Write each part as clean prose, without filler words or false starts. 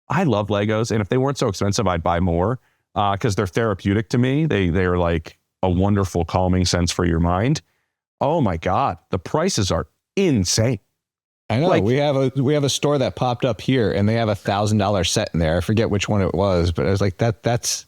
I love Legos, and if they weren't so expensive, I'd buy more because they're therapeutic to me. They are like a wonderful calming sense for your mind. Oh my God, the prices are insane. I know. We have a store that popped up here, and they have $1,000 set in there. I forget which one it was, but I was like, that's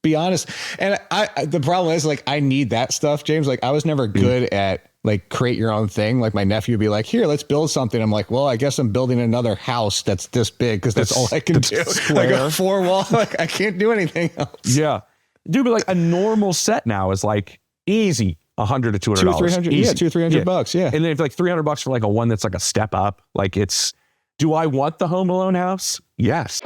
be honest. And the problem is, like, I need that stuff, James. Like, I was never good at like create your own thing. Like, my nephew would be like, here, let's build something. I'm like, well, I guess I'm building another house that's this big because that's all I can do. Like a 4-wall, like I can't do anything else. Yeah, dude, but like a normal set now is like easy $100 to $200. $200-300, yeah, $200-300, yeah. And then if like $300 for like a one that's like a step up, like it's. Do I want the Home Alone house? Yes.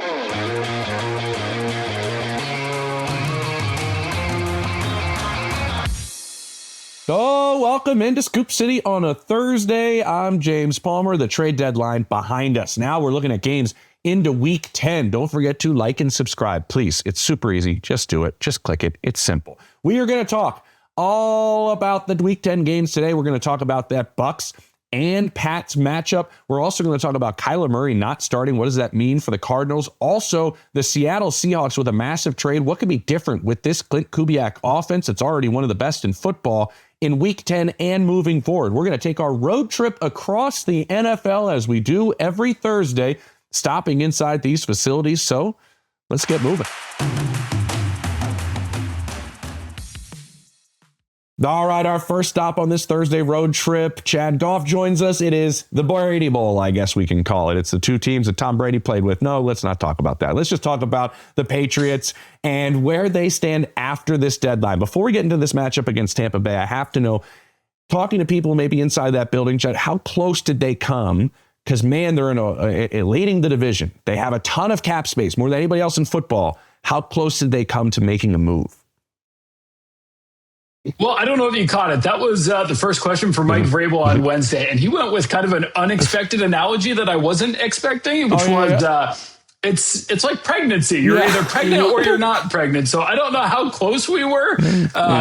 So welcome into Scoop City on a Thursday. I'm James Palmer. The trade deadline behind us. Now we're looking at games into week 10. Don't forget to like and subscribe, please. It's super easy. Just do it. Just click it. It's simple. We are going to talk all about the week 10 games today. We're going to talk about that Bucs and Pats matchup. We're also going to talk about Kyler Murray not starting. What does that mean for the Cardinals? Also, the Seattle Seahawks with a massive trade. What could be different with this Klint Kubiak offense? It's already one of the best in football in week 10 and moving forward. We're going to take our road trip across the NFL as we do every Thursday, stopping inside these facilities. So let's get moving. All right, our first stop on this Thursday road trip. Chad Graff joins us. It is the Brady Bowl, I guess we can call it. It's the two teams that Tom Brady played with. No, let's not talk about that. Let's just talk about the Patriots and where they stand after this deadline. Before we get into this matchup against Tampa Bay, I have to know, talking to people maybe inside that building, Chad, how close did they come? Because, man, they're leading the division. They have a ton of cap space, more than anybody else in football. How close did they come to making a move? Well, I don't know if you caught it. That was the first question for Mike Vrabel on Wednesday, and he went with kind of an unexpected analogy that I wasn't expecting, which was it's like pregnancy. You're either pregnant or you're not pregnant. So I don't know how close we were.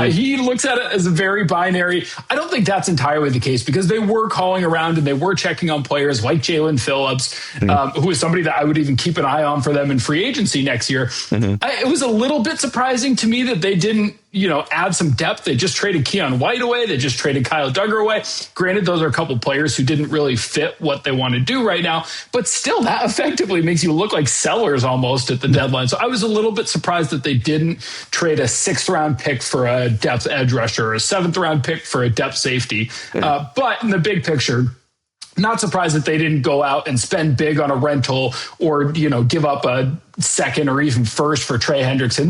He looks at it as a very binary. I don't think that's entirely the case because they were calling around and they were checking on players like Jalen Phillips, who is somebody that I would even keep an eye on for them in free agency next year. It was a little bit surprising to me that they didn't, add some depth. They just traded Keon White away. They just traded Kyle Duggar away. Granted, those are a couple players who didn't really fit what they want to do right now, but still that effectively makes you look like sellers almost at the deadline. So I was a little bit surprised that they didn't trade a 6th-round pick for a depth edge rusher or a 7th-round pick for a depth safety. But in the big picture, not surprised that they didn't go out and spend big on a rental or, give up a 2nd or even 1st for Trey Hendrickson.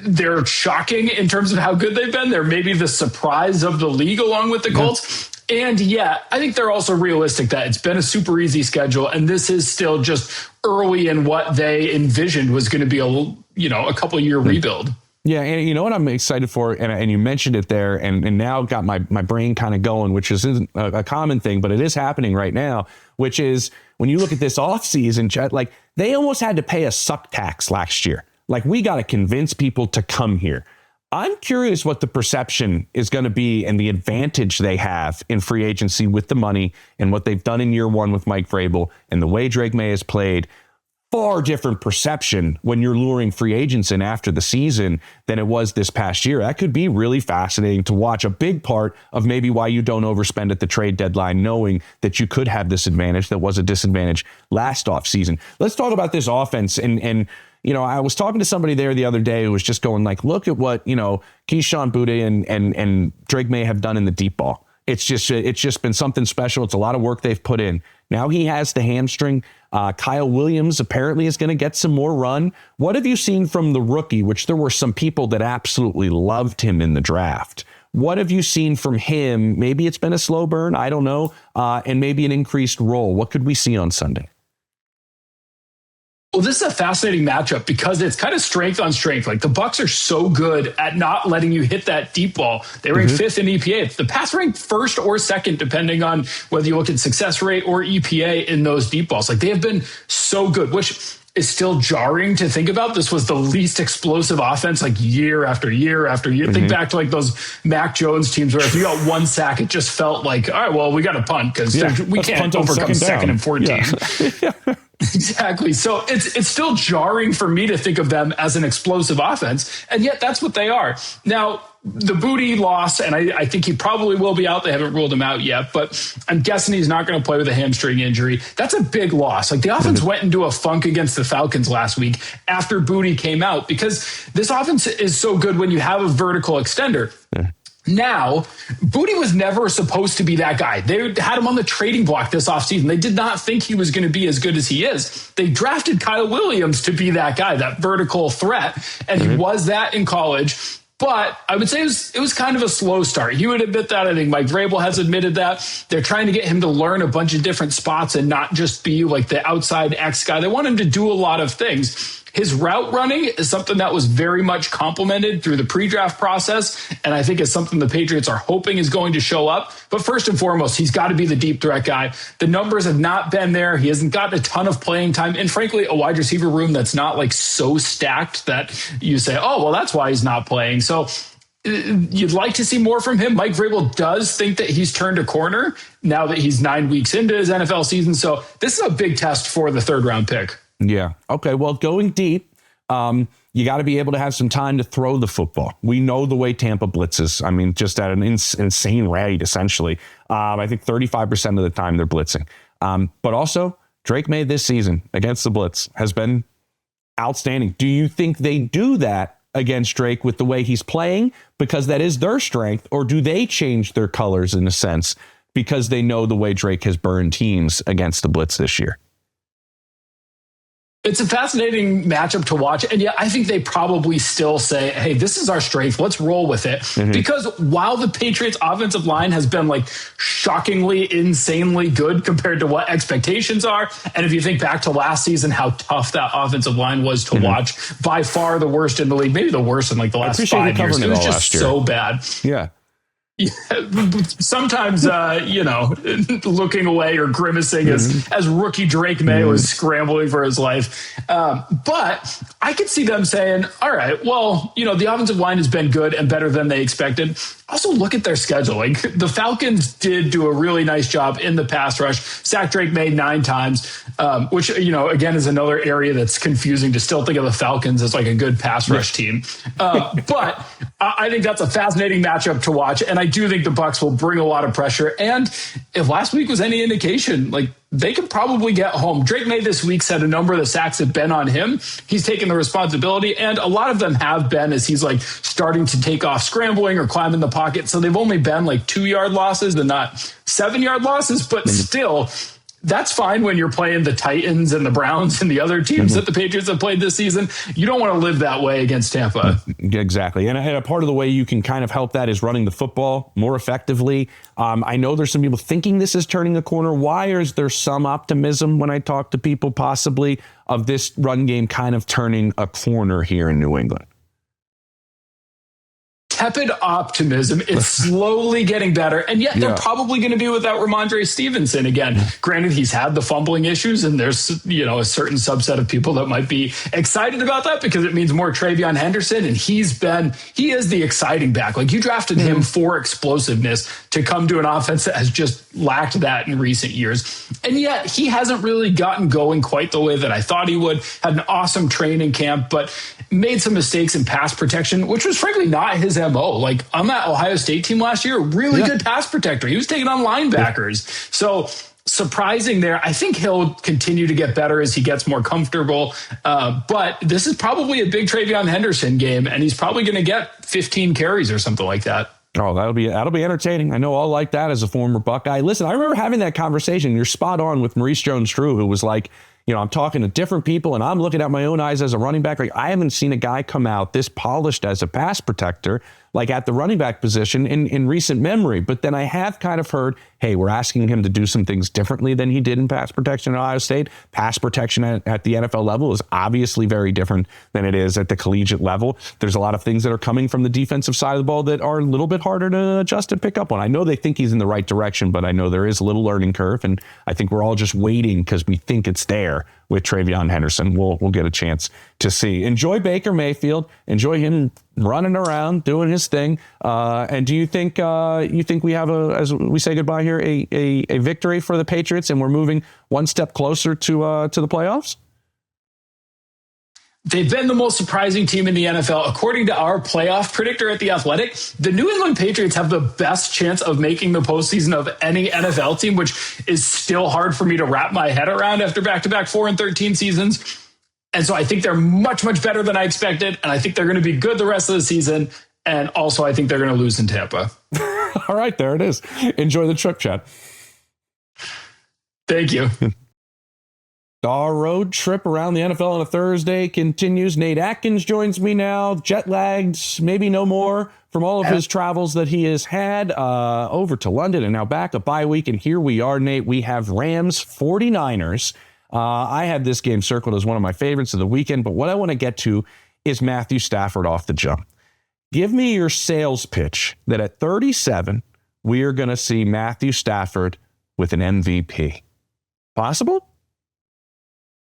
They're shocking in terms of how good they've been. They're maybe the surprise of the league along with the Colts. And I think they're also realistic that it's been a super easy schedule. And this is still just early in what they envisioned was going to be a couple year rebuild. Yeah, and you know what I'm excited for, and you mentioned it there, and now got my brain kind of going, which isn't a common thing, but it is happening right now, which is when you look at this offseason, Chet, like they almost had to pay a suck tax last year. Like, we got to convince people to come here. I'm curious what the perception is going to be and the advantage they have in free agency with the money and what they've done in year one with Mike Vrabel and the way Drake Maye has played. Far different perception when you're luring free agents in after the season than it was this past year. That could be really fascinating to watch. A big part of maybe why you don't overspend at the trade deadline, knowing that you could have this advantage that was a disadvantage last offseason. Let's talk about this offense. And I was talking to somebody there the other day who was just going like, look at what, Keyshawn Boutte and Drake Maye have done in the deep ball. It's just been something special. It's a lot of work they've put in. Now he has the hamstring. Kyle Williams apparently is going to get some more run. What have you seen from the rookie, which there were some people that absolutely loved him in the draft? What have you seen from him? Maybe it's been a slow burn. I don't know. And maybe an increased role. What could we see on Sunday? Well, this is a fascinating matchup because it's kind of strength on strength. Like the Bucs are so good at not letting you hit that deep ball. They rank 5th in EPA. The Pats rank 1st or 2nd, depending on whether you look at success rate or EPA in those deep balls. Like they have been so good, which is still jarring to think about. This was the least explosive offense like year after year after year. Think back to like those Mac Jones teams where if you got one sack, it just felt like, all right, well, we got to punt because we can't overcome 2nd and 14. Exactly. So it's still jarring for me to think of them as an explosive offense, and yet that's what they are. Now, the Booty loss, and I think he probably will be out. They haven't ruled him out yet, but I'm guessing he's not going to play with a hamstring injury. That's a big loss. Like, the offense went into a funk against the Falcons last week after Booty came out, because this offense is so good when you have a vertical extender. Now, Booty was never supposed to be that guy. They had him on the trading block this offseason. They did not think he was going to be as good as he is. They drafted Kyle Williams to be that guy, that vertical threat, and he was that in college. But I would say it was kind of a slow start. He would admit that. I think Mike Vrabel has admitted that. They're trying to get him to learn a bunch of different spots and not just be like the outside X guy. They want him to do a lot of things. His route running is something that was very much complimented through the pre-draft process, and I think it's something the Patriots are hoping is going to show up. But first and foremost, he's got to be the deep threat guy. The numbers have not been there. He hasn't gotten a ton of playing time, and frankly, a wide receiver room that's not like so stacked that you say, oh, well, that's why he's not playing. So you'd like to see more from him. Mike Vrabel does think that he's turned a corner now that he's 9 weeks into his NFL season. So this is a big test for the third-round pick. Yeah. Okay. Well, going deep, you got to be able to have some time to throw the football. We know the way Tampa blitzes. I mean, just at an insane rate, essentially. I think 35% of the time they're blitzing. But also, Drake Maye this season against the blitz has been outstanding. Do you think they do that against Drake with the way he's playing because that is their strength, or do they change their colors in a sense because they know the way Drake has burned teams against the blitz this year? It's a fascinating matchup to watch. And yeah, I think they probably still say, hey, this is our strength. Let's roll with it. Because while the Patriots offensive line has been like shockingly, insanely good compared to what expectations are. And if you think back to last season, how tough that offensive line was to watch, by far the worst in the league, maybe the worst in like the last 5 years. It was just so bad. Yeah. Yeah, sometimes, looking away or grimacing as rookie Drake Maye was scrambling for his life. But I could see them saying, all right, well, the offensive line has been good and better than they expected. Also, look at their schedule. Like, the Falcons did do a really nice job in the pass rush, sacked Drake Maye 9 times, which, again, is another area that's confusing to still think of the Falcons as like a good pass rush team. But I think that's a fascinating matchup to watch. And I do think the Bucs will bring a lot of pressure. And if last week was any indication, like, they could probably get home. Drake Maye this week said a number of the sacks have been on him. He's taken the responsibility, and a lot of them have been as he's like starting to take off scrambling or climb in the pocket. So they've only been like 2-yard losses and not 7-yard losses, but still, that's fine when you're playing the Titans and the Browns and the other teams that the Patriots have played this season. You don't want to live that way against Tampa. Exactly. And a part of the way you can kind of help that is running the football more effectively. I know there's some people thinking this is turning a corner. Why is there some optimism when I talk to people possibly of this run game kind of turning a corner here in New England? Tepid optimism. It's slowly getting better, and yet they're probably going to be without Ramondre Stevenson again. Granted, he's had the fumbling issues, and there's a certain subset of people that might be excited about that because it means more Travion Henderson, and he is the exciting back. Like, you drafted him for explosiveness to come to an offense that has just lacked that in recent years, and yet he hasn't really gotten going quite the way that I thought he would. Had an awesome training camp, but made some mistakes in pass protection, which was frankly not his MO. Like, on that Ohio State team last year, really good pass protector. He was taking on linebackers. So surprising there. I think he'll continue to get better as he gets more comfortable. But this is probably a big Travion Henderson game, and he's probably going to get 15 carries or something like that. Oh, that'll be entertaining. I know I'll like that as a former Buckeye. Listen, I remember having that conversation. You're spot on with Maurice Jones-Drew, who was like, I'm talking to different people and I'm looking at my own eyes as a running back. Like, I haven't seen a guy come out this polished as a pass protector, like at the running back position in recent memory. But then I have kind of heard, hey, we're asking him to do some things differently than he did in pass protection at Ohio State. Pass protection at the NFL level is obviously very different than it is at the collegiate level. There's a lot of things that are coming from the defensive side of the ball that are a little bit harder to adjust and pick up on. I know they think he's in the right direction, but I know there is a little learning curve, and I think we're all just waiting because we think it's there. with Travion Henderson. We'll get a chance to see. Enjoy Baker Mayfield. Enjoy him running around, doing his thing. And do you think we have as we say goodbye here, a victory for the Patriots, and we're moving one step closer to the playoffs? They've been the most surprising team in the NFL. According to our playoff predictor at The Athletic, the New England Patriots have the best chance of making the postseason of any NFL team, which is still hard for me to wrap my head around after back-to-back 4-13 seasons. And so I think they're much, much better than I expected. And I think they're going to be good the rest of the season. And also, I think they're going to lose in Tampa. All right, there it is. Enjoy the trip, Chad. Thank you. Our road trip around the NFL on a Thursday continues. Nate Atkins joins me now, jet lagged, maybe no more from all of his travels that he has had over to London and now back a bye week. And here we are, Nate. We have Rams 49ers. I had this game circled as one of my favorites of the weekend, but what I want to get to is Matthew Stafford off the jump. Give me your sales pitch that at 37, we are going to see Matthew Stafford with an MVP. Possible?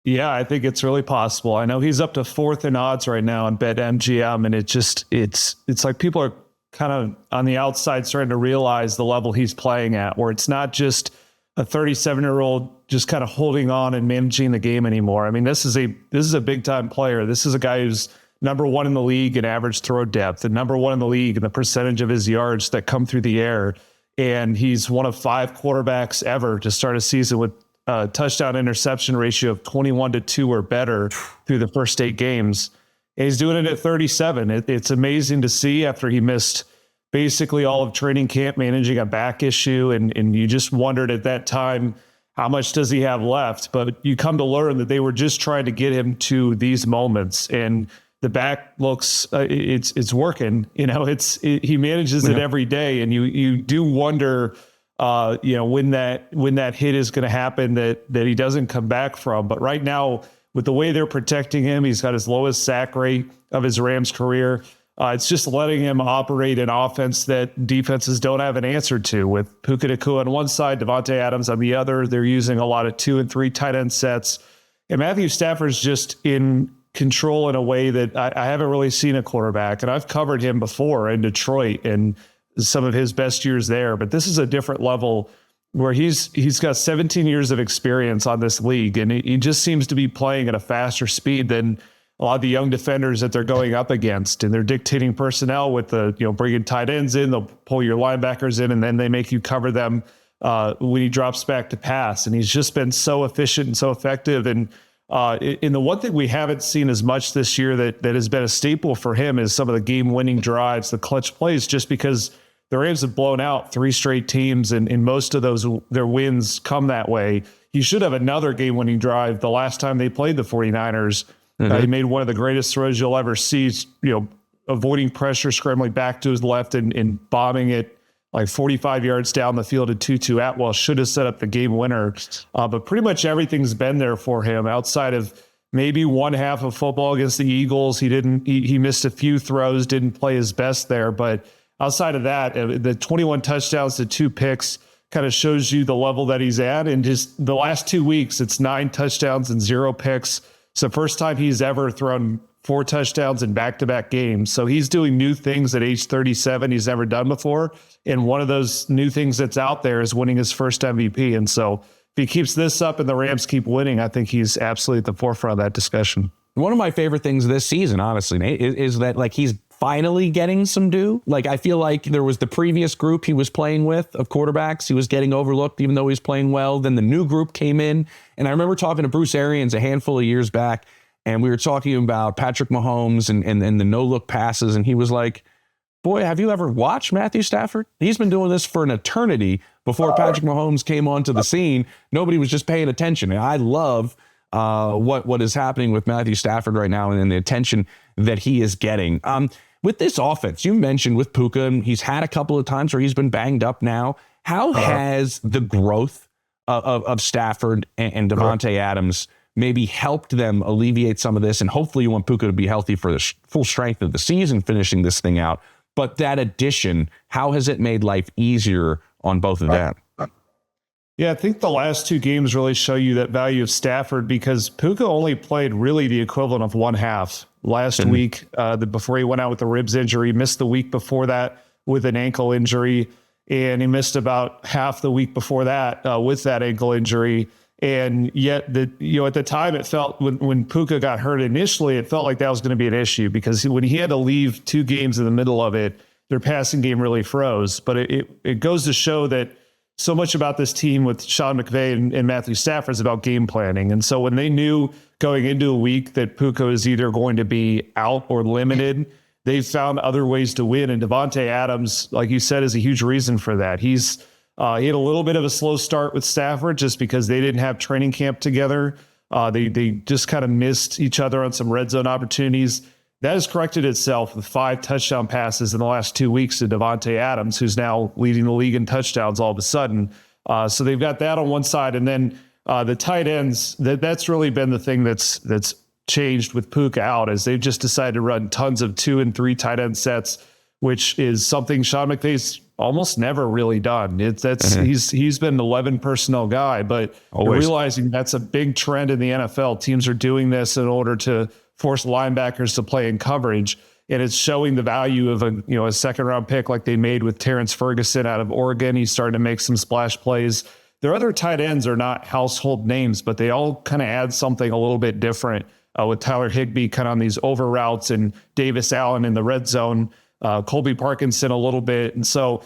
Yeah, I think it's really possible. I know he's up to 4th in odds right now on BetMGM, and it's like people are kind of on the outside starting to realize the level he's playing at, where it's not just a 37-year-old just kind of holding on and managing the game anymore. I mean, this is a big time player. This is a guy who's number 1 in the league in average throw depth, and number 1 in the league in the percentage of his yards that come through the air. And he's one of 5 quarterbacks ever to start a season with touchdown interception ratio of 21-2 or better through the first 8 games. And he's doing it at 37. It's amazing to see after he missed basically all of training camp managing a back issue. And you just wondered at that time, how much does he have left? But you come to learn that they were just trying to get him to these moments. And the back looks, it's working. You know, he manages it every day. And you do wonder, when that hit is going to happen that he doesn't come back from. But right now, with the way they're protecting him, he's got his lowest sack rate of his Rams career. It's just letting him operate an offense that defenses don't have an answer to. With Puka Nacua on one side, Devontae Adams on the other, they're using a lot of 2 and 3 tight end sets. And Matthew Stafford's just in control in a way that I haven't really seen a quarterback. And I've covered him before in Detroit and some of his best years there, but this is a different level where he's got 17 years of experience on this league, and he just seems to be playing at a faster speed than a lot of the young defenders that they're going up against. And they're dictating personnel with bringing tight ends in, they'll pull your linebackers in, and then they make you cover them when he drops back to pass. And he's just been so efficient and so effective. And in the one thing we haven't seen as much this year that has been a staple for him is some of the game-winning drives, the clutch plays, just because the Rams have blown out 3 straight teams, and most of their wins come that way. He should have another game-winning drive the last time they played the 49ers. He made one of the greatest throws you'll ever see, avoiding pressure, scrambling back to his left and bombing it like 45 yards down the field at Tutu Atwell. Should have set up the game winner. But pretty much everything's been there for him outside of maybe one half of football against the Eagles. He missed a few throws, didn't play his best there, but outside of that, the 21 touchdowns to 2 picks kind of shows you the level that he's at. And just the last 2 weeks, it's 9 touchdowns and 0 picks. It's the first time he's ever thrown 4 touchdowns in back-to-back games. So he's doing new things at age 37 he's never done before. And one of those new things that's out there is winning his first MVP. And so if he keeps this up and the Rams keep winning, I think he's absolutely at the forefront of that discussion. One of my favorite things this season, honestly, Nate, is that he's finally getting some due. I feel like there was the previous group he was playing with of quarterbacks. He was getting overlooked even though he was playing well. Then the new group came in. And I remember talking to Bruce Arians a handful of years back, and we were talking about Patrick Mahomes and the no-look passes. And he was like, boy, have you ever watched Matthew Stafford? He's been doing this for an eternity before Patrick Mahomes came onto the scene. Nobody was just paying attention. And I love what is happening with Matthew Stafford right now and the attention that he is getting. With this offense, you mentioned with Puka, he's had a couple of times where he's been banged up now. How has the growth of Stafford and Devontae Adams maybe helped them alleviate some of this? And hopefully you want Puka to be healthy for the full strength of the season, finishing this thing out. But that addition, how has it made life easier on both of them? Yeah, I think the last two games really show you that value of Stafford because Puka only played really the equivalent of one half last week before he went out with the ribs injury, missed the week before that with an ankle injury, and he missed about half the week before that with that ankle injury. And yet, at the time, it felt when Puka got hurt initially, it felt like that was going to be an issue because when he had to leave 2 games in the middle of it, their passing game really froze. But it goes to show that so much about this team with Sean McVay and Matthew Stafford is about game planning. And so when they knew going into a week that Puka was either going to be out or limited, they found other ways to win. And Davante Adams, like you said, is a huge reason for that. He had a little bit of a slow start with Stafford just because they didn't have training camp together. They just kind of missed each other on some red zone opportunities. That has corrected itself with 5 touchdown passes in the last 2 weeks to Davante Adams, who's now leading the league in touchdowns all of a sudden. So they've got that on one side. And then the tight ends, that's really been the thing that's changed with Puka out, as they've just decided to run tons of 2 and 3 tight end sets, which is something Sean McVay's almost never really done. He's been an 11 personnel guy, but realizing that's a big trend in the NFL. Teams are doing this in order to force linebackers to play in coverage, and it's showing the value of a second round pick like they made with Terrence Ferguson out of Oregon. He's starting to make some splash plays. Their other tight ends are not household names, but they all kind of add something a little bit different. With Tyler Higbee kind of on these over routes and Davis Allen in the red zone, Colby Parkinson a little bit. And so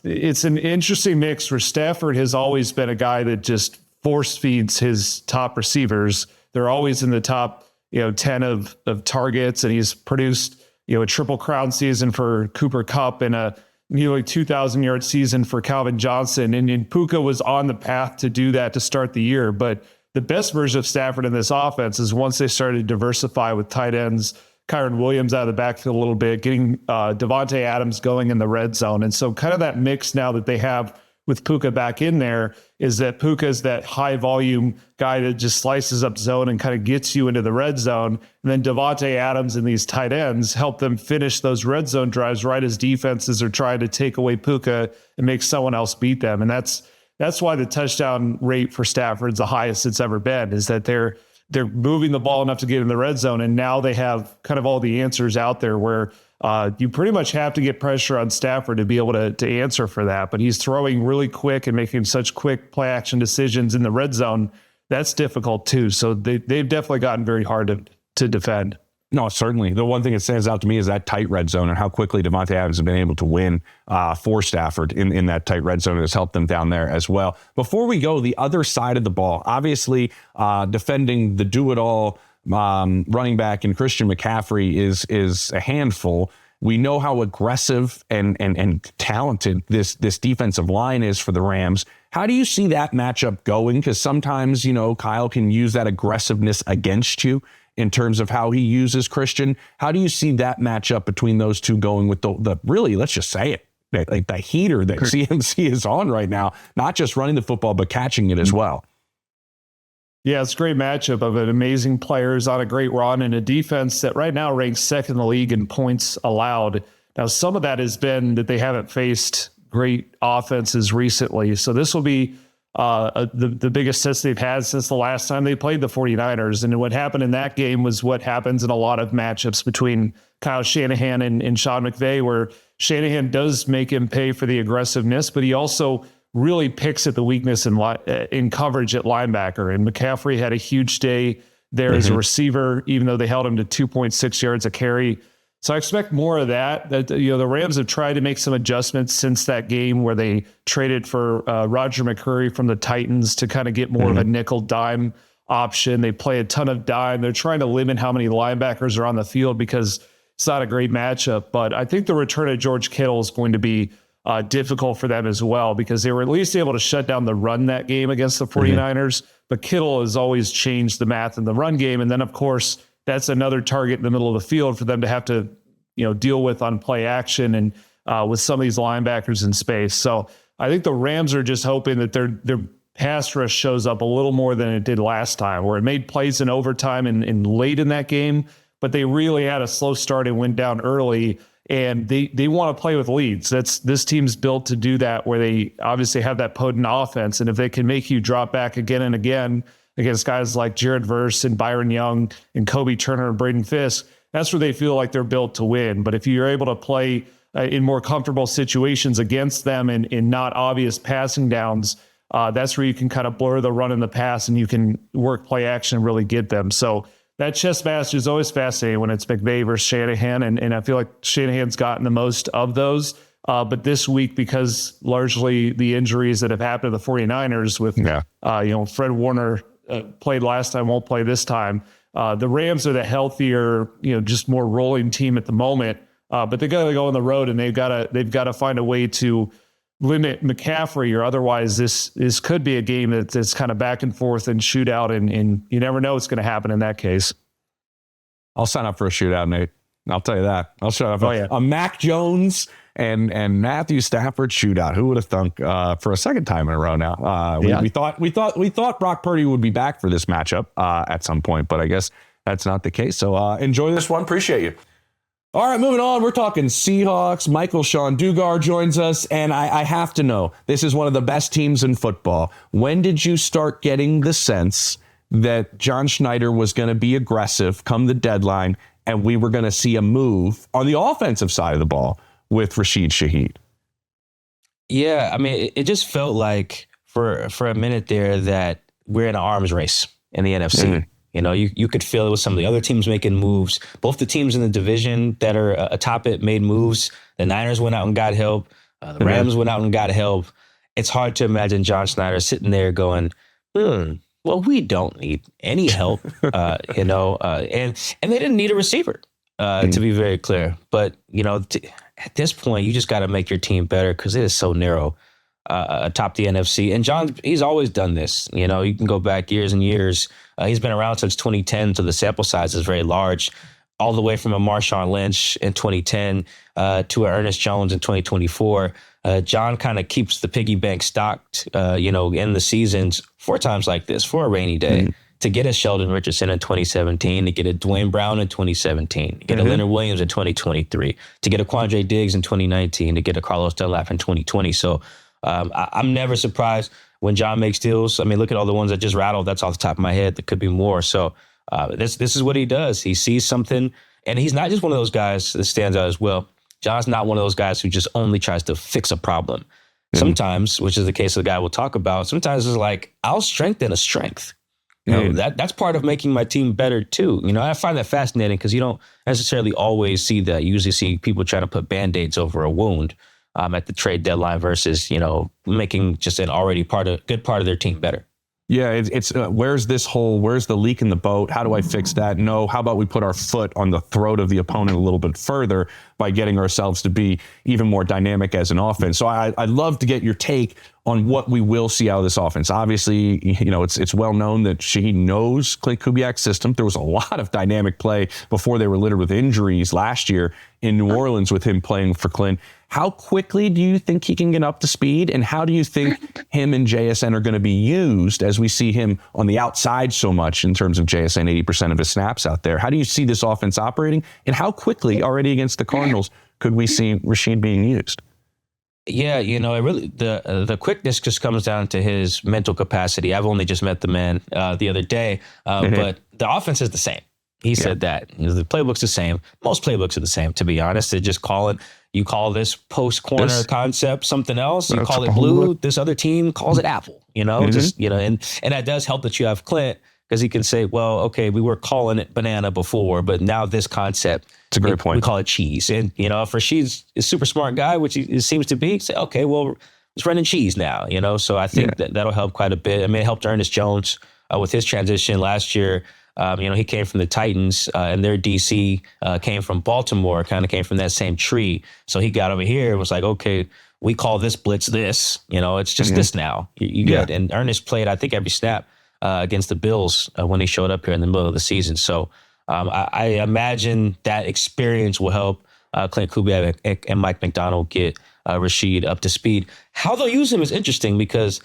it's an interesting mix where Stafford has always been a guy that just force feeds his top receivers. They're always in the top 10 of targets, and he's produced a triple crown season for Cooper Kupp and a nearly 2,000-yard season for Calvin Johnson. And Puka was on the path to do that to start the year. But the best version of Stafford in this offense is once they started to diversify with tight ends, Kyron Williams out of the backfield a little bit, getting Davante Adams going in the red zone. And so kind of that mix now that they have with Puka back in there is that Puka's that high volume guy that just slices up zone and kind of gets you into the red zone. And then Davante Adams and these tight ends help them finish those red zone drives right as defenses are trying to take away Puka and make someone else beat them. And that's why the touchdown rate for Stafford's the highest it's ever been, is that they're moving the ball enough to get in the red zone. And now they have kind of all the answers out there where you pretty much have to get pressure on Stafford to be able to answer for that. But he's throwing really quick and making such quick play action decisions in the red zone. That's difficult too. So they've definitely gotten very hard to defend. No, certainly. The one thing that stands out to me is that tight red zone and how quickly Davante Adams has been able to win for Stafford in that tight red zone. It has helped them down there as well. Before we go, the other side of the ball, obviously defending the do-it-all running back in Christian McCaffrey is a handful. We know how aggressive and talented this defensive line is for the Rams. How do you see that matchup going? Because sometimes, Kyle can use that aggressiveness against you in terms of how he uses Christian. How do you see that matchup between those two going with the really, let's just say it, like the heater that CMC is on right now, not just running the football, but catching it as well? Yeah, it's a great matchup of an amazing players on a great run and a defense that right now ranks second in the league in points allowed. Now, some of that has been that they haven't faced great offenses recently. So this will be the biggest test they've had since the last time they played the 49ers. And what happened in that game was what happens in a lot of matchups between Kyle Shanahan and Sean McVay, where Shanahan does make him pay for the aggressiveness, but he also really picks at the weakness in coverage at linebacker. And McCaffrey had a huge day there as a receiver, even though they held him to 2.6 yards a carry. So I expect more of that. The Rams have tried to make some adjustments since that game where they traded for Roger McCurry from the Titans to kind of get more of a nickel dime option. They play a ton of dime. They're trying to limit how many linebackers are on the field because it's not a great matchup. But I think the return of George Kittle is going to be difficult for them as well, because they were at least able to shut down the run that game against the 49ers. But Kittle has always changed the math in the run game. And then, of course, that's another target in the middle of the field for them to have to, deal with on play action and with some of these linebackers in space. So I think the Rams are just hoping that their pass rush shows up a little more than it did last time, where it made plays in overtime and late in that game, but they really had a slow start and went down early. and they want to play with leads. This team's built to do that, where they obviously have that potent offense. And if they can make you drop back again and again against guys like Jared Verse and Byron Young and Kobe Turner and Braden Fisk, that's where they feel like they're built to win. But if you're able to play in more comfortable situations against them and in not obvious passing downs, that's where you can kind of blur the run and the pass, and you can work play action and really get them. So that chess match is always fascinating when it's McVay versus Shanahan, and I feel like Shanahan's gotten the most of those. But this week, because largely the injuries that have happened to the 49ers with, Fred Warner played last time, won't play this time. The Rams are the healthier, just more rolling team at the moment. But they got to go on the road, and they've got to find a way to limit McCaffrey, or otherwise this could be a game that's kind of back and forth and shootout, and you never know what's going to happen in that case. I'll sign up for a shootout, Nate. I'll tell you that. I'll show up a Mac Jones and Matthew Stafford shootout. Who would have thunk for a second time in a row now? We thought Brock Purdy would be back for this matchup at some point, but I guess that's not the case. So enjoy this one. Appreciate you. All right, moving on. We're talking Seahawks. Michael-Shawn Dugar joins us, and I have to know, this is one of the best teams in football. When did you start getting the sense that John Schneider was going to be aggressive come the deadline, and we were going to see a move on the offensive side of the ball with Rashid Shaheed? Yeah, I mean, it just felt like for a minute there that we're in an arms race in the NFC. Mm-hmm. You could feel it with some of the other teams making moves. Both the teams in the division that are atop it made moves. The Niners went out and got help. The Rams went out and got help. It's hard to imagine John Schneider sitting there going, well, we don't need any help, and they didn't need a receiver, to be very clear. But, at this point, you just got to make your team better because it is so narrow atop the NFC. And John, he's always done this. You can go back years and years. He's been around since 2010, so the sample size is very large, all the way from a Marshawn Lynch in 2010 to a Ernest Jones in 2024. John kind of keeps the piggy bank stocked, in the seasons for times like this, for a rainy day, to get a Sheldon Richardson in 2017, to get a Dwayne Brown in 2017, to get a Leonard Williams in 2023, to get a Quandre Diggs in 2019, to get a Carlos Dunlap in 2020. So I'm never surprised when John makes deals. I mean, look at all the ones that just rattled. That's off the top of my head. There could be more. So this is what he does. He sees something, and he's not just one of those guys that stands out as well. John's not one of those guys who just only tries to fix a problem. Sometimes, which is the case of the guy we'll talk about, sometimes it's like, I'll strengthen a strength. That's part of making my team better too. I find that fascinating because you don't necessarily always see that. You usually see people trying to put Band-Aids over a wound at the trade deadline versus, making just an already good part of their team better. Yeah, it's where's this hole? Where's the leak in the boat? How do I fix that? No, how about we put our foot on the throat of the opponent a little bit further by getting ourselves to be even more dynamic as an offense? So I'd love to get your take on what we will see out of this offense. Obviously, it's well known that Shaheed knows Klint Kubiak's system. There was a lot of dynamic play before they were littered with injuries last year in New Orleans with him playing for Klint. How quickly do you think he can get up to speed? And how do you think him and JSN are going to be used as we see him on the outside so much in terms of JSN, 80% of his snaps out there? How do you see this offense operating? And how quickly already against the Cardinals could we see Rashid being used? Yeah, it really the quickness just comes down to his mental capacity. I've only just met the man the other day, but the offense is the same. He said that the playbook's the same. Most playbooks are the same, to be honest. They just call it. You call this post corner concept something else. You call it blue. This other team calls it apple. And that does help that you have Klint, because he can say, well, okay, we were calling it banana before, but now this concept. It's a great point. We call it cheese. And, if Rashid's a super smart guy, which he seems to be, say, okay, well, it's running cheese now, So I think that'll help quite a bit. I mean, it helped Ernest Jones with his transition last year. He came from the Titans, and their DC came from Baltimore, kind of came from that same tree. So he got over here and was like, okay, we call this blitz this. It's just this now. You get it. And Ernest played, I think, every snap against the Bills when he showed up here in the middle of the season. So I imagine that experience will help Klint Kubiak and Mike McDonald get Rashid up to speed. How they'll use him is interesting because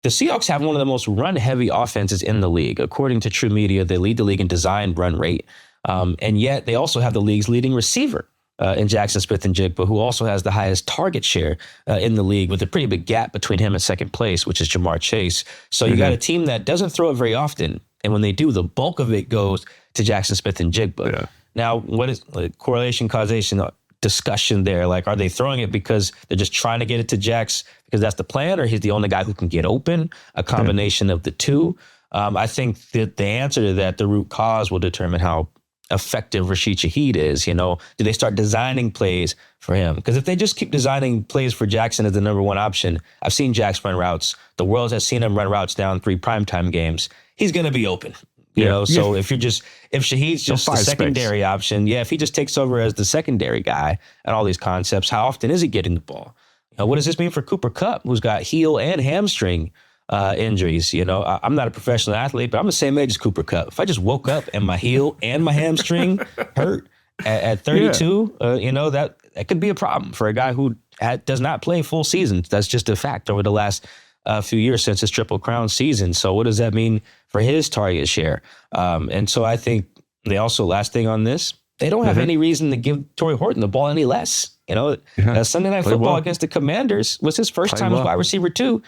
the Seahawks have one of the most run-heavy offenses in the league. According to True Media, they lead the league in design run rate. And yet they also have the league's leading receiver in Jackson Smith-Njigba, who also has the highest target share in the league, with a pretty big gap between him and second place, which is Jamar Chase. So you got a team that doesn't throw it very often. And when they do, the bulk of it goes to Jackson Smith-Njigba. Yeah. Now, what is correlation, causation discussion there? Like, are they throwing it because they're just trying to get it to Jax because that's the plan, or he's the only guy who can get open? A combination of the two. I think that the answer to that, the root cause, will determine how effective Rashid Shaheed is. Do they start designing plays for him? Because if they just keep designing plays for Jackson as the number one option, I've seen Jax run routes. The world has seen him run routes down 3 primetime games. He's going to be open. So if Shaheed's just the secondary option, if he just takes over as the secondary guy and all these concepts, how often is he getting the ball? What does this mean for Cooper Kupp, who's got heel and hamstring injuries? I'm not a professional athlete, but I'm the same age as Cooper Kupp. If I just woke up and my heel and my hamstring hurt at 32, that could be a problem for a guy who does not play full seasons. That's just a fact over the last few years since his Triple Crown season. So what does that mean for his target share? And so I think they also, last thing on this, they don't have any reason to give Torrey Horton the ball any less. Sunday Night Football against the Commanders was his first time as wide receiver 2.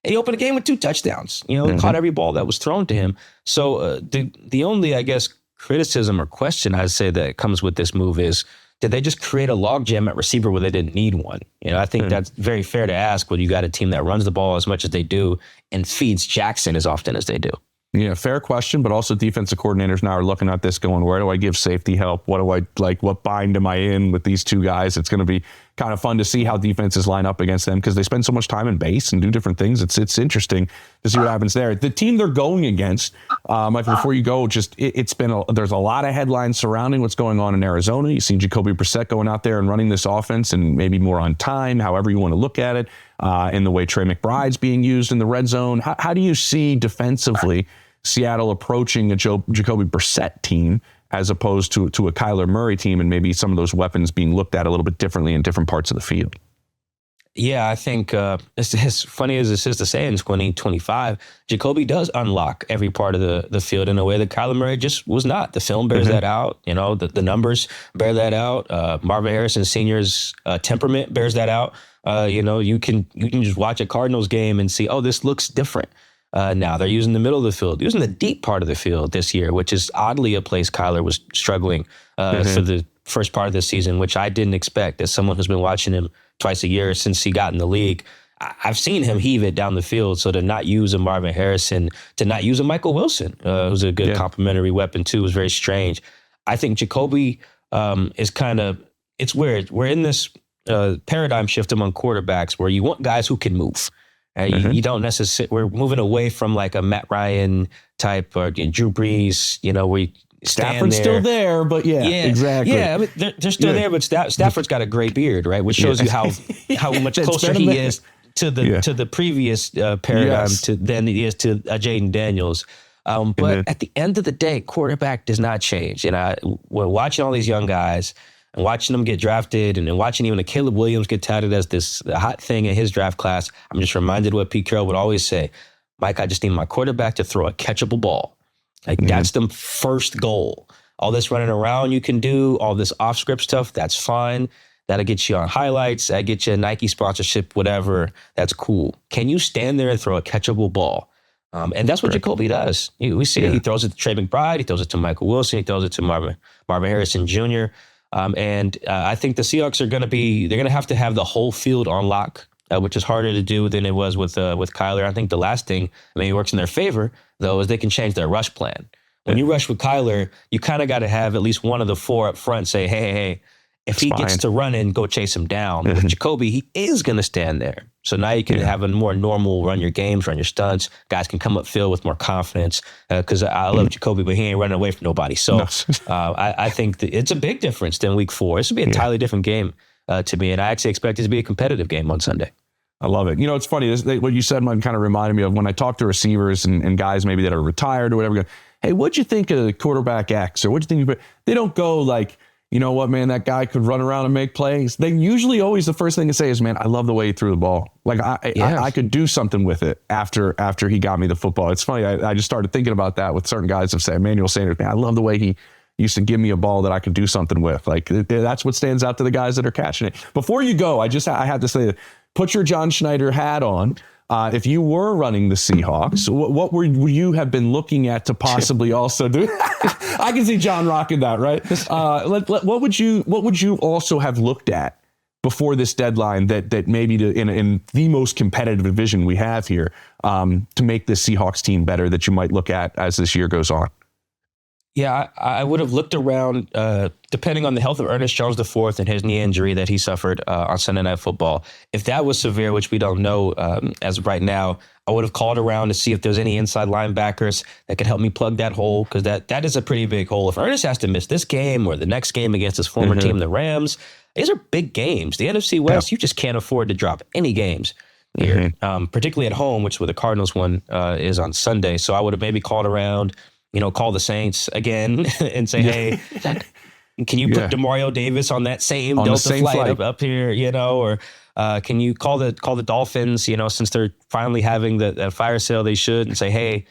And he opened the game with 2 touchdowns, caught every ball that was thrown to him. So the only, I guess, criticism or question I'd say that comes with this move is, did they just create a logjam at receiver where they didn't need one? I think that's very fair to ask when you got a team that runs the ball as much as they do and feeds Jackson as often as they do. Yeah, fair question, but also defensive coordinators now are looking at this going, where do I give safety help? What do I like? What bind am I in with these two guys? It's going to be kind of fun to see how defenses line up against them because they spend so much time in base and do different things. It's interesting to see what happens there. The team they're going against, Michael, before you go, just there's a lot of headlines surrounding what's going on in Arizona. You've seen Jacoby Brissett going out there and running this offense and maybe more on time, however you want to look at it, in the way Trey McBride's being used in the red zone. How do you see defensively Seattle approaching a Jacoby Brissett team as opposed to a Kyler Murray team, and maybe some of those weapons being looked at a little bit differently in different parts of the field? Yeah, I think as funny as this is to say in 2025, Jacoby does unlock every part of the field in a way that Kyler Murray just was not. The film bears that out. The numbers bear that out. Marvin Harrison Sr.'s temperament bears that out. You can just watch a Cardinals game and see, this looks different. Now they're using the middle of the field, using the deep part of the field this year, which is oddly a place Kyler was struggling for the first part of this season, which I didn't expect as someone who's been watching him twice a year since he got in the league. I've seen him heave it down the field. So to not use a Marvin Harrison, to not use a Michael Wilson, who's a good complementary weapon too, was very strange. I think Jacoby is it's weird. We're in this paradigm shift among quarterbacks where you want guys who can move. You don't necessarily. We're moving away from like a Matt Ryan type or Drew Brees. Where you Stafford's still there, but exactly. Yeah, I mean, they're still there, but Stafford's got a gray beard, right? Which shows you how much closer he is to the previous paradigm than he is to Jaden Daniels. But at the end of the day, quarterback does not change. We're watching all these young guys and watching them get drafted, and then watching even a Caleb Williams get touted as this hot thing in his draft class. I'm just reminded what Pete Carroll would always say, Mike, I just need my quarterback to throw a catchable ball. That's the first goal. All this running around you can do, all this off-script stuff, that's fine. That'll get you on highlights. That'll get you a Nike sponsorship, whatever. That's cool. Can you stand there and throw a catchable ball? And that's what Jacoby does. We see it. He throws it to Trey McBride. He throws it to Michael Wilson. He throws it to Marvin Harrison Jr. And I think the Seahawks they're going to have the whole field on lock, which is harder to do than it was with Kyler. I think the last thing, it works in their favor, though, is they can change their rush plan. When you rush with Kyler, you kind of got to have at least one of the 4 up front say, hey, if he gets to run in, go chase him down. With Jacoby, he is going to stand there. So now you can have a more normal run your games, run your stunts. Guys can come upfield with more confidence because I love Jacoby, but he ain't running away from nobody. So I think that it's a big difference than week 4. This will be an entirely different game to me, and I actually expect it to be a competitive game on Sunday. I love it. It's funny. What you said kind of reminded me of when I talk to receivers and guys maybe that are retired or whatever. Go, hey, what'd you think of quarterback X? Or what'd you think? They don't go like, you know what, man, that guy could run around and make plays. They usually always the first thing to say is, man, I love the way he threw the ball. Like I could do something with it after he got me the football. It's funny. I just started thinking about that with certain guys of say Emmanuel Sanders. Man, I love the way he used to give me a ball that I could do something with. Like that's what stands out to the guys that are catching it. Before you go, I have to say, put your John Schneider hat on. If you were running the Seahawks, what would you have been looking at to possibly also do? I can see John rocking that, right? What would you also have looked at before this deadline that maybe in the most competitive division we have here to make this Seahawks team better that you might look at as this year goes on? Yeah, I would have looked around, depending on the health of Ernest Jones IV and his knee injury that he suffered on Sunday Night Football. If that was severe, which we don't know as of right now, I would have called around to see if there's any inside linebackers that could help me plug that hole, because that is a pretty big hole. If Ernest has to miss this game or the next game against his former team, the Rams, these are big games. The NFC West, you just can't afford to drop any games here, particularly at home, which where the Cardinals one is on Sunday. So I would have maybe called around, call the Saints again and say, hey, can you put DeMario Davis on that same Delta flight up here, or can you call the Dolphins, since they're finally having that fire sale they should, and say, hey,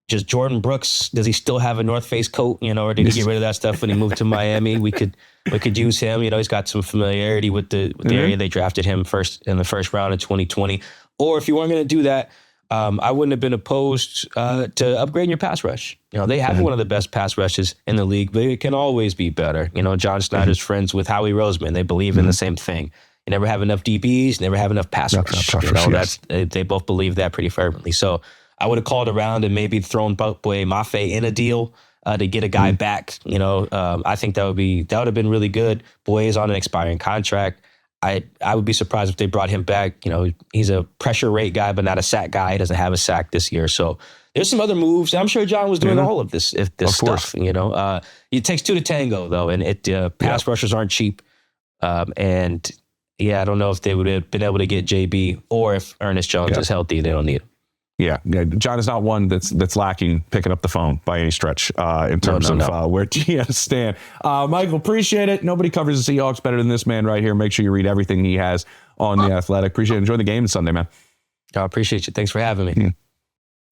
just Jordan Brooks, does he still have a North Face coat, or did he get rid of that stuff when he moved to Miami? We could use him. He's got some familiarity with the area they drafted him in the first round in 2020. Or if you weren't going to do that, I wouldn't have been opposed to upgrading your pass rush. They have one of the best pass rushes in the league, but it can always be better. John Snyder's friends with Howie Roseman. They believe in the same thing. You never have enough DBs, never have enough pass rush. They both believe that pretty fervently. So I would have called around and maybe thrown Boye Mafe in a deal to get a guy back. I think that would have been really good. Boye is on an expiring contract. I would be surprised if they brought him back. He's a pressure rate guy, but not a sack guy. He doesn't have a sack this year. So there's some other moves. I'm sure John was doing all of this stuff. It takes two to tango, though, and pass rushers aren't cheap. And I don't know if they would have been able to get JB, or if Ernest Jones is healthy, they don't need him. Yeah, John is not one that's lacking picking up the phone by any stretch in terms of where GMs stand. Michael, appreciate it. Nobody covers the Seahawks better than this man right here. Make sure you read everything he has on The Athletic. Appreciate it. Enjoy the game Sunday, man. I appreciate you. Thanks for having me.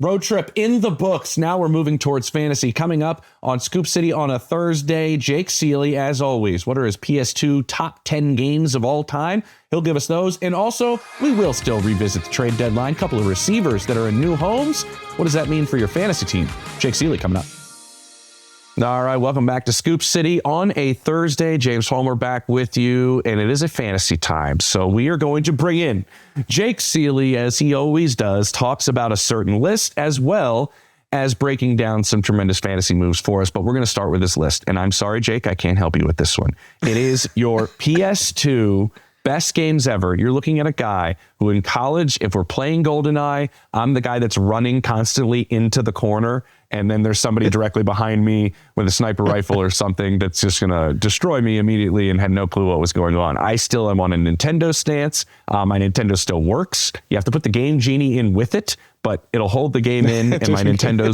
Road trip in the books. Now we're moving towards fantasy. Coming up on Scoop City on a Thursday, Jake Seeley, as always. What are his PS2 top 10 games of all time? He'll give us those. And also, we will still revisit the trade deadline. Couple of receivers that are in new homes. What does that mean for your fantasy team? Jake Seeley coming up. All right, welcome back to Scoop City on a Thursday. James Homer back with you, and it is a fantasy time. So we are going to bring in Jake Seeley, as he always does, talks about a certain list as well as breaking down some tremendous fantasy moves for us. But we're going to start with this list. And I'm sorry, Jake, I can't help you with this one. It is your PS2 best games ever. You're looking at a guy who in college, if we're playing GoldenEye, I'm the guy that's running constantly into the corner. And then there's somebody directly behind me with a sniper rifle or something that's just going to destroy me immediately and had no clue what was going on. I still am on a Nintendo stance. My Nintendo still works. You have to put the Game Genie in with it, but it'll hold the game in, and my Nintendo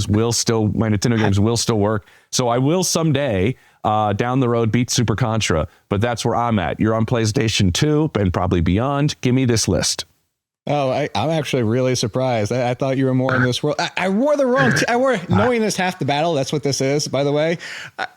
games will still work. So I will someday down the road beat Super Contra, but that's where I'm at. You're on PlayStation 2 and probably beyond. Give me this list. Oh, I'm actually really surprised. I thought you were more in this world. I wore the wrong. I wore knowing this half the battle. That's what this is, by the way.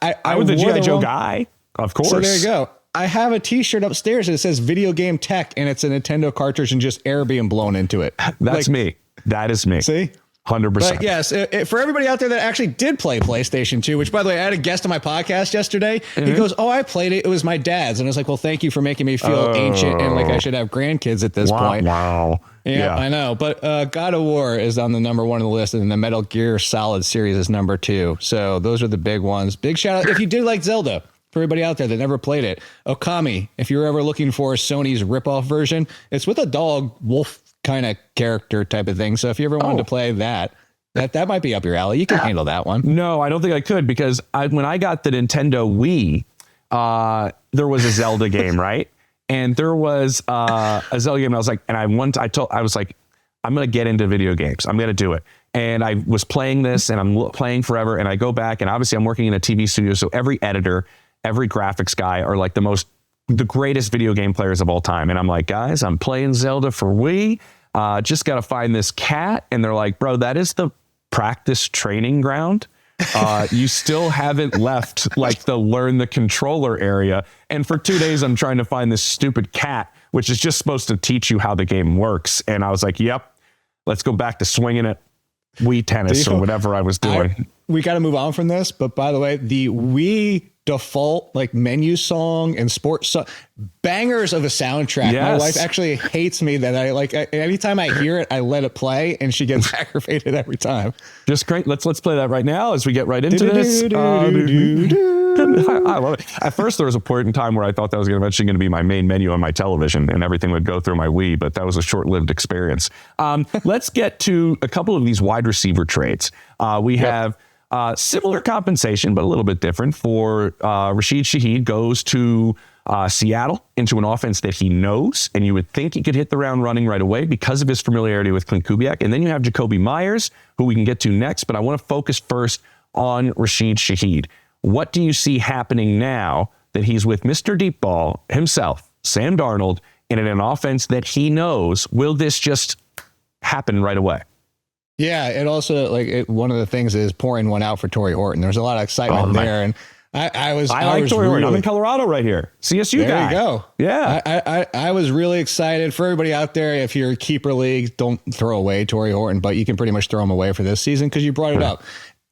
I was the G.I. Joe guy, of course. So there you go. I have a T-shirt upstairs that says "Video Game Tech" and it's a Nintendo cartridge and just air being blown into it. That's me. That is me. See. 100%. But yes, for everybody out there that actually did play PlayStation 2, which, by the way, I had a guest on my podcast yesterday. He goes, "Oh, I played it. It was my dad's." And I was like, "Well, thank you for making me feel ancient and like I should have grandkids at this point." Wow. Yeah, I know. But God of War is on the number one on the list, and the Metal Gear Solid series is number 2. So those are the big ones. Big shout out if you did like Zelda. For everybody out there that never played it, Okami, if you're ever looking for Sony's ripoff version, it's with a dog, wolf kind of character type of thing. So if you ever wanted to play that might be up your alley. You can handle that one. No, I don't think I could, because when I got the Nintendo Wii, there was a Zelda game, right? And there was a Zelda game, and I was like, I was like, I'm going to get into video games. I'm going to do it. And I was playing this, and I'm playing forever, and I go back, and obviously I'm working in a TV studio, so every editor, every graphics guy are like the greatest video game players of all time. And I'm like, guys, I'm playing Zelda for Wii. Just got to find this cat. And they're like, bro, that is the practice training ground You still haven't left like the learn the controller area. And for 2 days, I'm trying to find this stupid cat, which is just supposed to teach you how the game works. And I was like, yep, let's go back to swinging it. Wii tennis or whatever I was doing. We got to move on from this. But by the way, the Wii default like menu song and sports song, bangers of a soundtrack. Yes. My wife actually hates me that anytime I hear it, I let it play and she gets aggravated every time. Just great. Let's play that right now as we get right into this. I love it. At first, there was a point in time where I thought that was eventually going to be my main menu on my television and everything would go through my Wii, but that was a short-lived experience. Let's get to a couple of these wide receiver trades. We have similar compensation, but a little bit different for Rashid Shaheed goes to Seattle into an offense that he knows, and you would think he could hit the ground running right away because of his familiarity with Klint Kubiak. And then you have Jakobi Meyers, who we can get to next, but I want to focus first on Rashid Shaheed. What do you see happening now that he's with Mr. Deep Ball himself, Sam Darnold, and in an offense that he knows? Will this just happen right away? Yeah, it also one of the things is pouring one out for Torrey Horton. There's a lot of excitement there, and I like Torrey Horton. I'm in Colorado right here. CSU there guy. You go. Yeah, I was really excited for everybody out there. If you're a keeper league, don't throw away Torrey Horton, but you can pretty much throw him away for this season because you brought it up.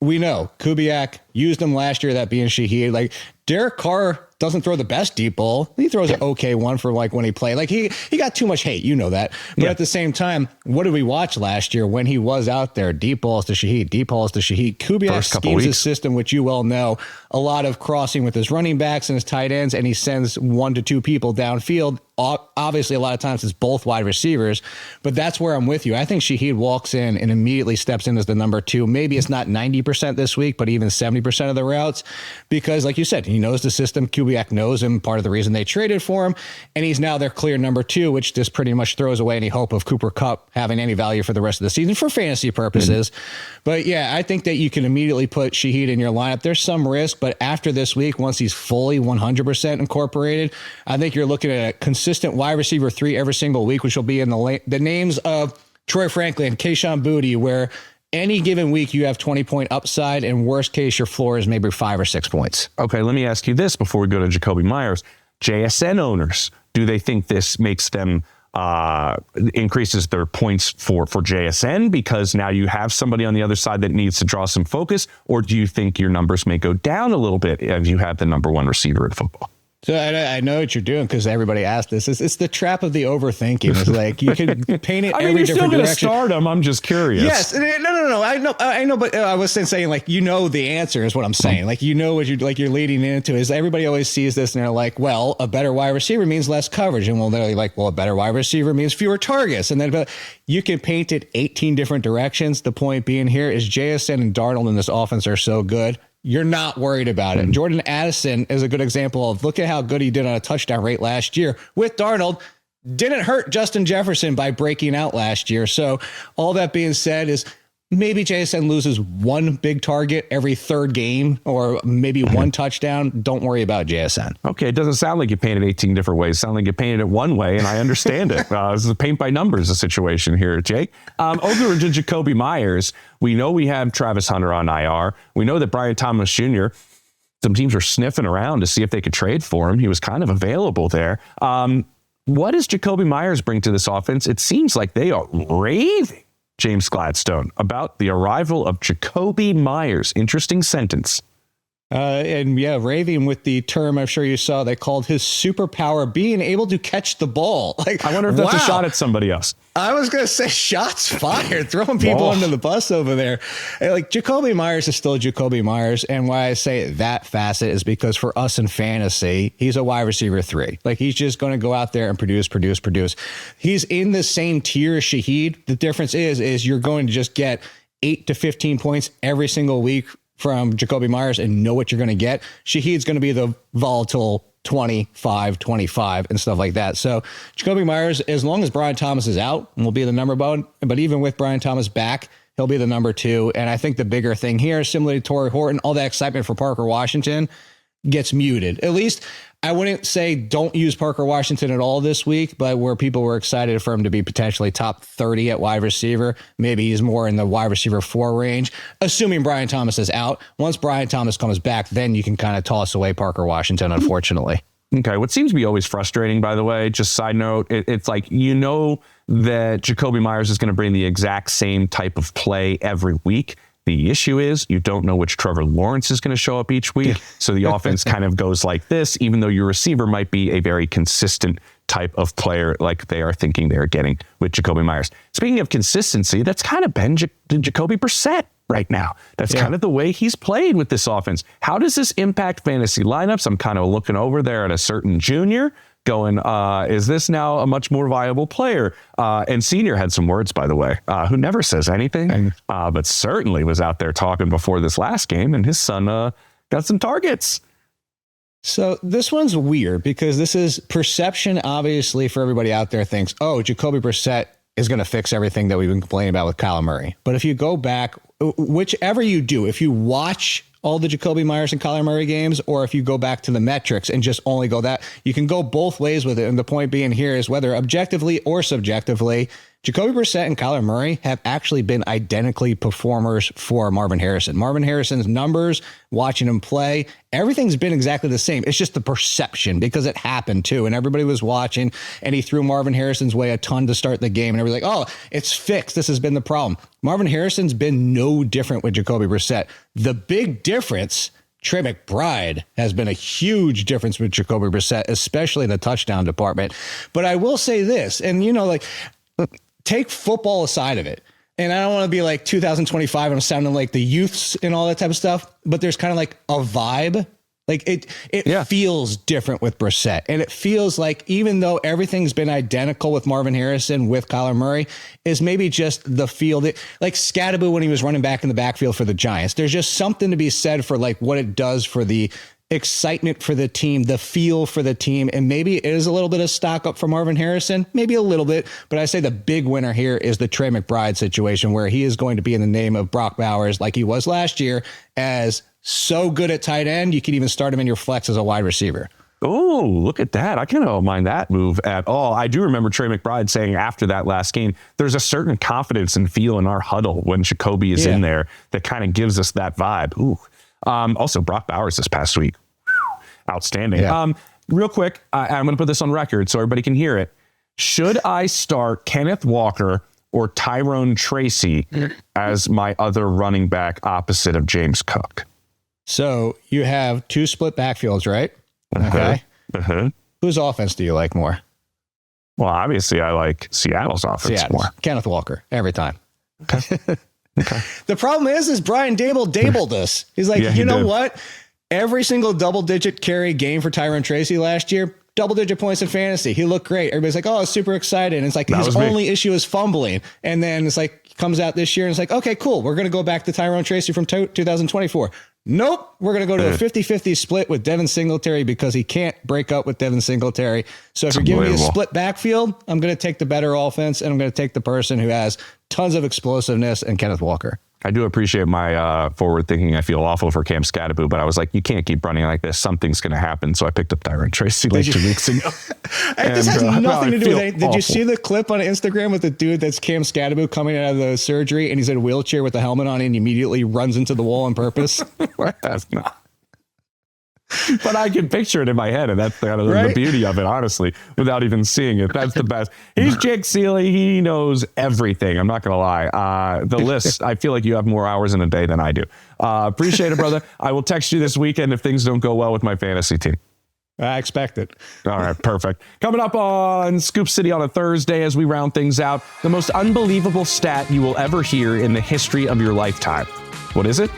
We know Kubiak used him last year, that being Shaheed. Like Derek Carr doesn't throw the best deep ball. He throws an okay one for like when he played. Like he got too much hate, you know that. But at the same time, what did we watch last year when he was out there? Deep balls to Shaheed, deep balls to Shaheed. Kubiak schemes his system, which you well know, a lot of crossing with his running backs and his tight ends, and he sends 1 to 2 people downfield. Obviously, a lot of times it's both wide receivers, but that's where I'm with you. I think Shaheed walks in and immediately steps in as the number 2. Maybe it's not 90% this week, but even 70% of the routes, because like you said, he knows the system. Kubiak knows him, part of the reason they traded for him, and he's now their clear number 2, which just pretty much throws away any hope of Cooper Kupp having any value for the rest of the season for fantasy purposes. But yeah, I think that you can immediately put Shaheed in your lineup. There's some risk, but after this week, once he's fully 100% incorporated, I think you're looking at a consistent wide receiver 3 every single week, which will be in the names of Troy Franklin, Kayshon Boutte, where any given week you have 20-point upside, and worst case, your floor is maybe 5 or 6 points. Okay, let me ask you this before we go to Jakobi Meyers. JSN owners, do they think this makes them increases their points for JSN because now you have somebody on the other side that needs to draw some focus, or do you think your numbers may go down a little bit if you have the number 1 receiver in football? So I know what you're doing because everybody asked this. It's the trap of the overthinking. It's like you can paint it every different direction. Start them. I'm just curious. Yes. No. I know. But I was saying like, you know, the answer is what I'm saying. Like, you know what you're leading into is everybody always sees this and they're like, well, a better wide receiver means less coverage. And well, they're like, well, a better wide receiver means fewer targets. And then you can paint it 18 different directions. The point being here is JSN and Darnold in this offense are so good. You're not worried about it. And Jordan Addison is a good example of look at how good he did on a touchdown rate last year with Darnold. Didn't hurt Justin Jefferson by breaking out last year. So all that being said is maybe JSN loses 1 big target every 3rd game or maybe 1 touchdown. Don't worry about JSN. Okay, it doesn't sound like you painted 18 different ways. It sounds like you painted it one way, and I understand it. This is a paint by numbers situation here, Jake. Over to Jakobi Meyers, we know we have Travis Hunter on IR. We know that Brian Thomas Jr., some teams are sniffing around to see if they could trade for him. He was kind of available there. What does Jakobi Meyers bring to this offense? It seems like they are raving James Gladstone about the arrival of Jakobi Meyers. Interesting sentence. And yeah, raving with the term I'm sure you saw, they called his superpower being able to catch the ball. Like, I wonder if that's a shot at somebody else. I was going to say shots fired, throwing people under the bus over there. Like Jakobi Meyers is still Jakobi Meyers. And why I say that facet is because for us in fantasy, he's a wide receiver 3. Like he's just going to go out there and produce. He's in the same tier as Shaheed. The difference is you're going to just get 8 to 15 points every single week from Jakobi Meyers and know what you're going to get. Shaheed's going to be the volatile 25 and stuff like that. So Jakobi Meyers, as long as Brian Thomas is out, will be the number 1. But even with Brian Thomas back, he'll be the number 2. And I think the bigger thing here, similar to Torrey Horton, all that excitement for Parker Washington gets muted. At least I wouldn't say don't use Parker Washington at all this week, but where people were excited for him to be potentially top 30 at wide receiver, maybe he's more in the wide receiver 4 range, assuming Brian Thomas is out. Once Brian Thomas comes back, then you can kind of toss away Parker Washington, unfortunately. Okay, what seems to be always frustrating, by the way, just side note, it's like, that Jacoby Myers is going to bring the exact same type of play every week. The issue is you don't know which Trevor Lawrence is going to show up each week. So the offense kind of goes like this, even though your receiver might be a very consistent type of player like they are thinking they're getting with Jacoby Myers. Speaking of consistency, that's kind of been Jacoby Brissett right now. That's kind of the way he's played with this offense. How does this impact fantasy lineups? I'm kind of looking over there at a certain junior going, is this now a much more viable player? And Senior had some words, by the way, who never says anything, but certainly was out there talking before this last game, and his son got some targets. So this one's weird because this is perception, obviously, for everybody out there thinks, oh, Jacoby Brissett is going to fix everything that we've been complaining about with Kyler Murray. But if you go back, whichever you do, if you watch all the Jacoby Myers and Kyler Murray games, or if you go back to the metrics and just only go that, you can go both ways with it. And the point being here is whether objectively or subjectively, Jacoby Brissett and Kyler Murray have actually been identically performers for Marvin Harrison. Marvin Harrison's numbers, watching him play, everything's been exactly the same. It's just the perception because it happened too. And everybody was watching and he threw Marvin Harrison's way a ton to start the game. And everybody's like, oh, it's fixed. This has been the problem. Marvin Harrison's been no different with Jacoby Brissett. The big difference, Trey McBride has been a huge difference with Jacoby Brissett, especially in the touchdown department. But I will say this, and take football aside of it. And I don't want to be like 2025 and I'm sounding like the youths and all that type of stuff, but there's kind of like a vibe. Like it feels different with Brissett. And it feels like even though everything's been identical with Marvin Harrison, with Kyler Murray, is maybe just the field. Like Scattaboo when he was running back in the backfield for the Giants. There's just something to be said for like what it does for the excitement for the team, the feel for the team. And maybe it is a little bit of stock up for Marvin Harrison, maybe a little bit, but I say the big winner here is the Trey McBride situation where he is going to be in the name of Brock Bowers like he was last year as so good at tight end. You can even start him in your flex as a wide receiver. Oh, look at that. I don't mind that move at all. I do remember Trey McBride saying after that last game, there's a certain confidence and feel in our huddle when Jacoby is in there that kind of gives us that vibe. Ooh. Also, Brock Bowers this past week. Outstanding. Yeah. Real quick, I'm going to put this on record so everybody can hear it. Should I start Kenneth Walker or Tyrone Tracy as my other running back opposite of James Cook? So you have two split backfields, right? Okay. Whose offense do you like more? Well, obviously, I like Seattle's offense more. Kenneth Walker, every time. Okay. The problem is Brian Dabolled us. He's like, you know what? Every single double-digit carry game for Tyrone Tracy last year, double-digit points in fantasy. He looked great. Everybody's like, oh, super excited. And it's like his only issue is fumbling. And then it's like, he comes out this year and it's like, okay, cool. We're going to go back to Tyrone Tracy from 2024. Nope. We're going to go to a 50-50 split with Devin Singletary because he can't break up with Devin Singletary. So if you're giving me a split backfield, I'm going to take the better offense and I'm going to take the person who has tons of explosiveness and Kenneth Walker. I do appreciate my forward thinking. I feel awful for Cam Scattaboo, but I was like, you can't keep running like this. Something's going to happen. So I picked up Tyrone Tracy like 2 weeks ago. This has nothing to do with anything. Did you see the clip on Instagram with the dude that's Cam Scattaboo coming out of the surgery and he's in a wheelchair with a helmet on and immediately runs into the wall on purpose? That's not. But I can picture it in my head, and that's kind of the beauty of it, honestly, without even seeing it. That's the best. He's Jake Seeley. He knows everything. I'm not going to lie. The list, I feel like you have more hours in a day than I do. Appreciate it, brother. I will text you this weekend if things don't go well with my fantasy team. I expect it. All right, perfect. Coming up on Scoop City on a Thursday as we round things out, the most unbelievable stat you will ever hear in the history of your lifetime. What is it?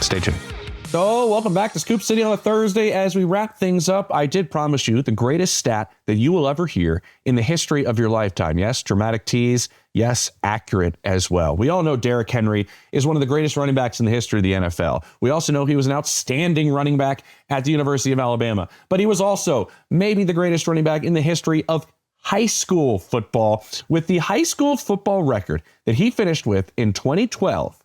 Stay tuned. So welcome back to Scoop City on a Thursday. As we wrap things up, I did promise you the greatest stat that you will ever hear in the history of your lifetime. Yes, dramatic tease. Yes, accurate as well. We all know Derrick Henry is one of the greatest running backs in the history of the NFL. We also know he was an outstanding running back at the University of Alabama. But he was also maybe the greatest running back in the history of high school football, with the high school football record that he finished with in 2012.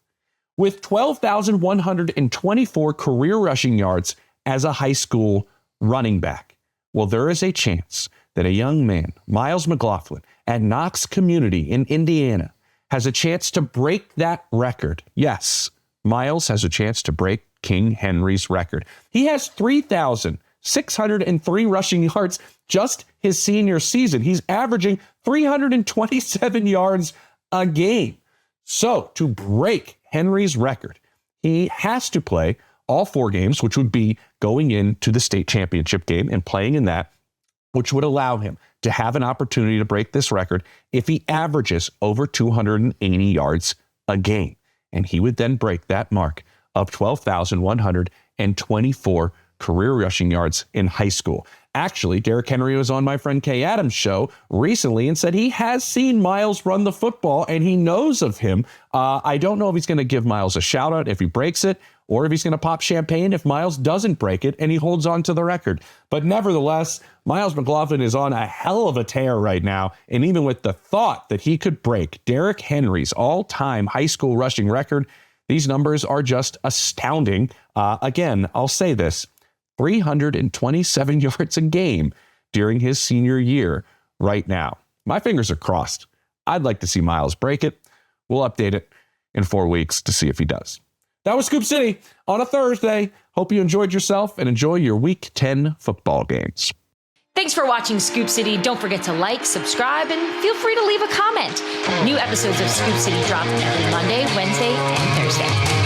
With 12,124 career rushing yards as a high school running back. Well, there is a chance that a young man, Miles McLaughlin, at Knox Community in Indiana, has a chance to break that record. Yes, Miles has a chance to break King Henry's record. He has 3,603 rushing yards just his senior season. He's averaging 327 yards a game. So to break Henry's record, he has to play all 4 games, which would be going into the state championship game and playing in that, which would allow him to have an opportunity to break this record if he averages over 280 yards a game. And he would then break that mark of 12,124 career rushing yards in high school. Actually, Derrick Henry was on my friend Kay Adams' show recently and said he has seen Miles run the football and he knows of him. I don't know if he's going to give Miles a shout out if he breaks it, or if he's going to pop champagne if Miles doesn't break it and he holds on to the record. But nevertheless, Miles McLaughlin is on a hell of a tear right now. And even with the thought that he could break Derrick Henry's all-time high school rushing record, these numbers are just astounding. Again, I'll say this, 327 yards a game during his senior year right now. My fingers are crossed. I'd like to see Miles break it. We'll update it in 4 weeks to see if he does. That was Scoop City on a Thursday. Hope you enjoyed yourself and enjoy your Week 10 football games. Thanks for watching Scoop City. Don't forget to like, subscribe, and feel free to leave a comment. New episodes of Scoop City drop every Monday, Wednesday, and Thursday.